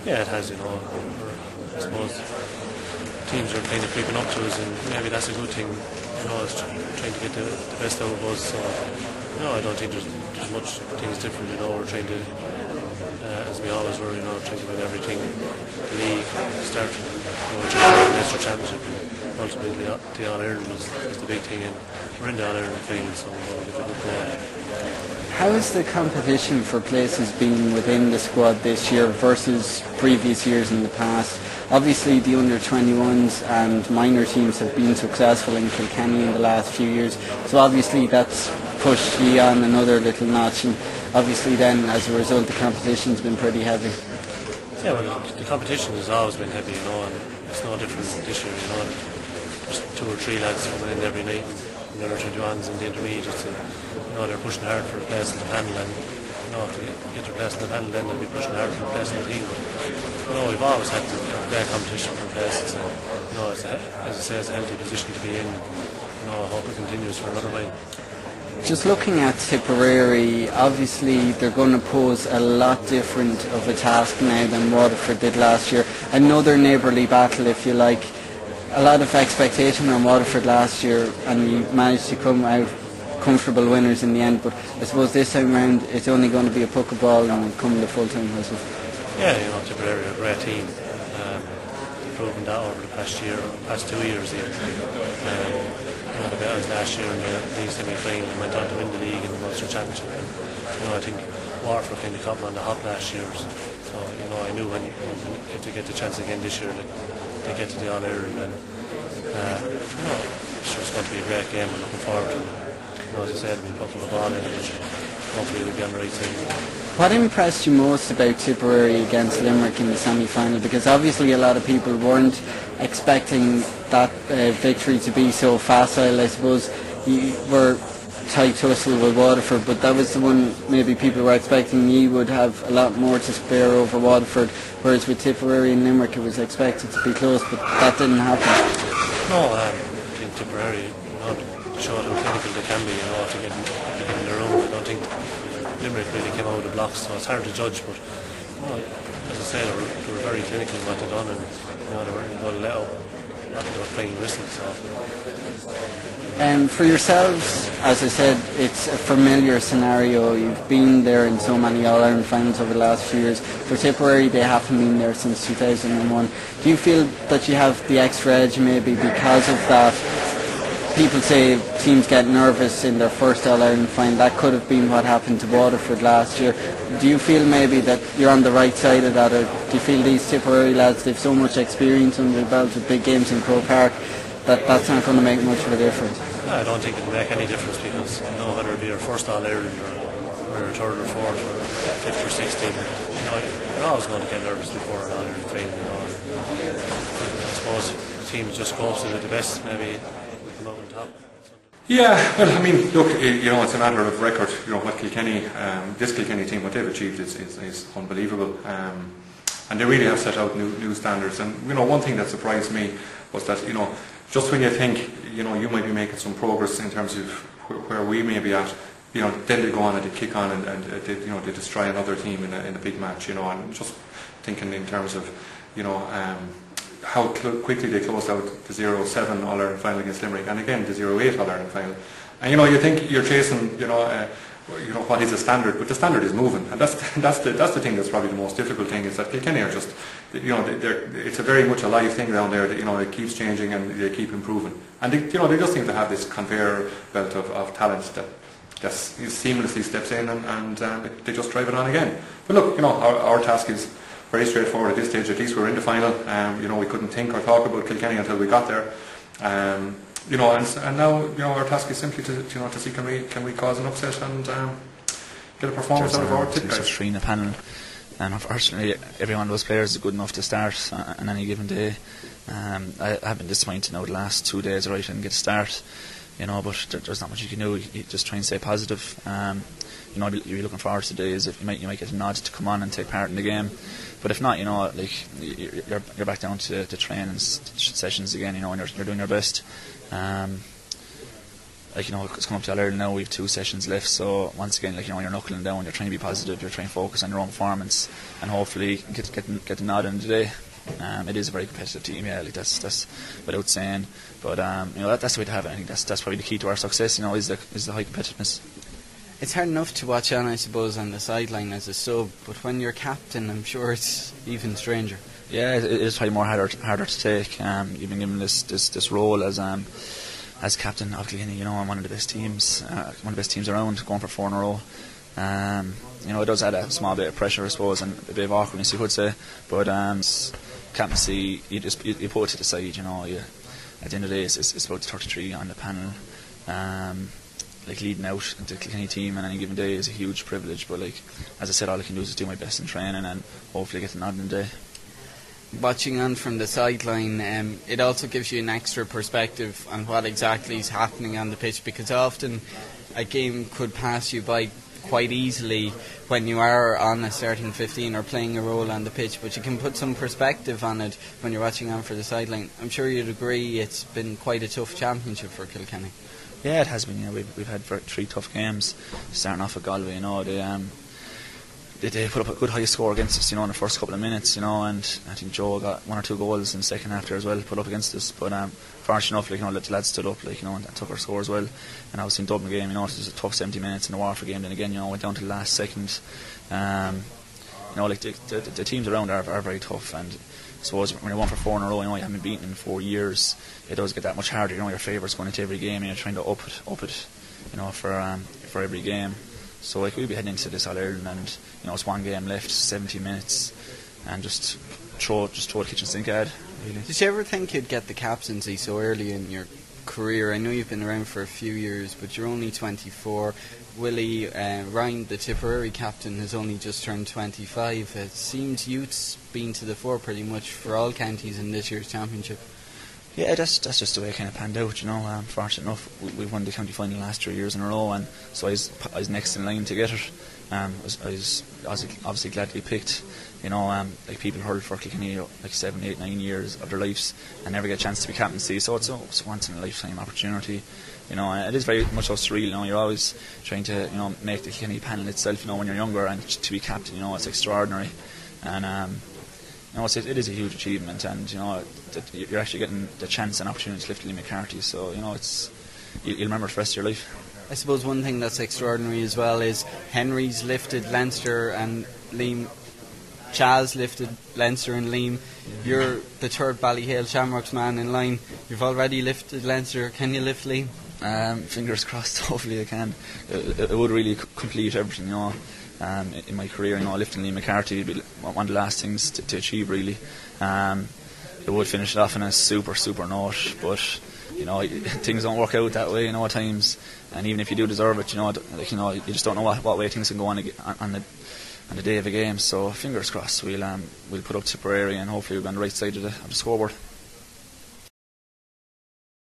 Yeah, it has, I suppose teams are kind of creeping up to us, and maybe that's a good thing, it's trying to get the best out of us. So, I don't think there's much things different, we're trying to, as we always were, trying to win everything, the league, start, trying to win the Leinster Championship, and ultimately the All-Ireland was the big thing, and we're in the All-Ireland final, so we'll give it a good go. How has the competition for places been within the squad this year versus previous years in the past? Obviously the under-21s and minor teams have been successful in Kilkenny in the last few years, so obviously that's pushed you on another little notch, and obviously then as a result the competition's been pretty heavy. Yeah, well, the competition has always been heavy, and it's no different this year, There's 2 or 3 lads coming in every night, and the under-21s and the intermediates, and they're pushing hard for a place in the panel, and if they get their place in the panel, then they'll be pushing hard for a place in the team. But we've always had great competition for places, and as I say, it's a healthy position to be in. I hope it continues for another while. Just looking at Tipperary, obviously they're going to pose a lot different of a task now than Waterford did last year. Another neighbourly battle, if you like. A lot of expectation on Waterford last year, and we managed to come out comfortable winners in the end, but I suppose this time round it's only going to be a puck of ball and come the full-time whistle. Yeah, Tipperary are a great team. They've proven that over the past 2 years here. They beat us last year in the league semi-final and went on to win the league and the Munster Championship. And, I think Waterford kind of caught them on the hop last year. So I knew if they get the chance again this year, they get to the All-Ireland, and it's going to be a great game. I'm looking forward to it. As I said, we'll put the ball in, and hopefully we'll be on the right side. What impressed you most about Tipperary against Limerick in the semi-final? Because obviously a lot of people weren't expecting that victory to be so facile. I suppose you were tight tussle with Waterford, but that was the one maybe people were expecting you would have a lot more to spare over Waterford, whereas with Tipperary and Limerick it was expected to be close, but that didn't happen. No, I think Tipperary showed how clinical they can be, to get in their own. I don't think Limerick really came out of the blocks, so it's hard to judge, but as I say, they were very clinical in what they've done, and they weren't going to let up. They were playing whistles. For yourselves, as I said, it's a familiar scenario. You've been there in so many All-Ireland finals over the last few years. For Tipperary, they haven't been there since 2001. Do you feel that you have the extra edge maybe because of that? People say teams get nervous in their first All-Ireland final. That could have been what happened to Waterford last year. Do you feel maybe that you're on the right side of that, or do you feel these Tipperary lads, they've so much experience under the belt with big games in Croke Park, that that's not going to make much of a difference? I don't think it'll make any difference, because whether it be your first All-Ireland or your third or fourth or fifth or sixth team, you're always going to get nervous before an All-Ireland final. I suppose the team just goes to the best, maybe come out on top. Yeah, well, I mean, look, it's a matter of record. What Kilkenny, this Kilkenny team, what they've achieved is unbelievable, and they really have set out new standards. And one thing that surprised me was that just when you think you might be making some progress in terms of where we may be at, then they go on and they kick on and they destroy another team in a big match. And just thinking in terms of how quickly they closed out the 0-7 All-Ireland final against Limerick, and again the 0-8 All-Ireland final. And you think you're chasing what is a standard, but the standard is moving, and that's the thing that's probably the most difficult thing, is that Kilkenny are just it's a very much a live thing down there. That it keeps changing and they keep improving, and they just seem to have this conveyor belt of talent that seamlessly steps in and they just drive it on again. But look, our task is very straightforward at this stage. At least we're in the final. We couldn't think or talk about Kilkenny until we got there. And now our task is simply to see can we cause an upset and get a performance out of our tip guys. There's 3 in the panel, and unfortunately every one of those players is good enough to start on any given day. I have been disappointed now the last 2 days. I didn't get a start, but there's not much you can do. You just try and stay positive. You're looking forward to days if you might get a nod to come on and take part in the game. But if not, you're back down to training sessions again, and you're doing your best. like, you know, it's come up to All-Ireland now, we have 2 sessions left, so once again, like, you know, you're knuckling down, you're trying to be positive, you're trying to focus on your own performance, and hopefully get the nod in today. It is a very competitive team, yeah, like that's without saying, but you know, that's the way to have it. I think that's probably the key to our success, you know, is the high competitiveness. It's hard enough to watch on, I suppose, on the sideline as a sub, but when you're captain, I'm sure it's even stranger. Yeah, it is probably more harder to take. You've been given this role as captain of Kilkenny, you know, on one of the best teams, around, going for 4 in a row. You know, it does add a small bit of pressure, I suppose, and a bit of awkwardness, you could say. But captaincy, you put it to the side. You know, at the end of the day, it's about 33 on the panel. Like, leading out the Kilkenny team on any given day is a huge privilege. But, like, as I said, all I can do is do my best in training and hopefully get the nod in the day. Watching on from the sideline, it also gives you an extra perspective on what exactly is happening on the pitch, because often a game could pass you by quite easily when you are on a starting 15 or playing a role on the pitch, but you can put some perspective on it when you're watching on for the sideline. I'm sure you'd agree it's been quite a tough championship for Kilkenny. Yeah, it has been. You know, we've had 3 tough games, starting off with Galway. You know, they put up a good high score against us, you know, in the first couple of minutes, you know, and I think Joe got 1 or 2 goals in the second half there as well, put up against us. But fortunately enough, like, you know, the lads stood up, like, you know, and took our score as well. And obviously in Dublin game, you know, it was a tough 70 minutes in the Waterford game. Then again, you know, went down to the last second. You know, like, the teams around are very tough, and I suppose when you're 1 for 4 in a row, you know, you haven't been beaten in 4 years, it does get that much harder. You know, your favourites going into every game, and you're trying to up it, you know, for every game. So, like, we'll be heading into this All-Ireland, and, you know, it's 1 game left, 70 minutes, and just throw the kitchen sink at it, really. Did you ever think you'd get the captaincy so early in your career? I know you've been around for a few years, but you're only 24. Willie Ryan, the Tipperary captain, has only just turned 25. It seems youth's been to the fore pretty much for all counties in this year's championship. Yeah, that's just the way it kind of panned out, you know. Fortunate enough, we won the county final the last 3 years in a row, and so I was next in line to get it. I was obviously glad to be picked. You know, like, people hurl for Kilkenny like 7, 8, 9 years of their lives and never get a chance to be captaincy, so it's a once in a lifetime opportunity. You know, and it is very much so surreal. You know, you're always trying to, you know, make the Kilkenny panel itself, you know, when you're younger, and to be captain, you know, it's extraordinary. And you know, it is a huge achievement, and, you know, you're actually getting the chance and opportunity to lift Liam McCarthy. So, you know, you'll remember it for the rest of your life. I suppose one thing that's extraordinary as well is Henry's lifted Leinster and Liam. Chaz lifted Leinster and Liam. You're the 3rd Ballyhale Shamrocks man in line. You've already lifted Leinster. Can you lift Liam? Fingers crossed. Hopefully I can. It would really complete everything, you know. In my career, you know, lifting Liam McCarthy would be one of the last things to achieve, really. It would finish it off in a super note, but, you know, things don't work out that way, you know, at times. And even if you do deserve it, you know, like, you know, you just don't know what way things can go on the day of a game. So fingers crossed, we'll put up Tipperary, and hopefully we'll be on the right side of the scoreboard.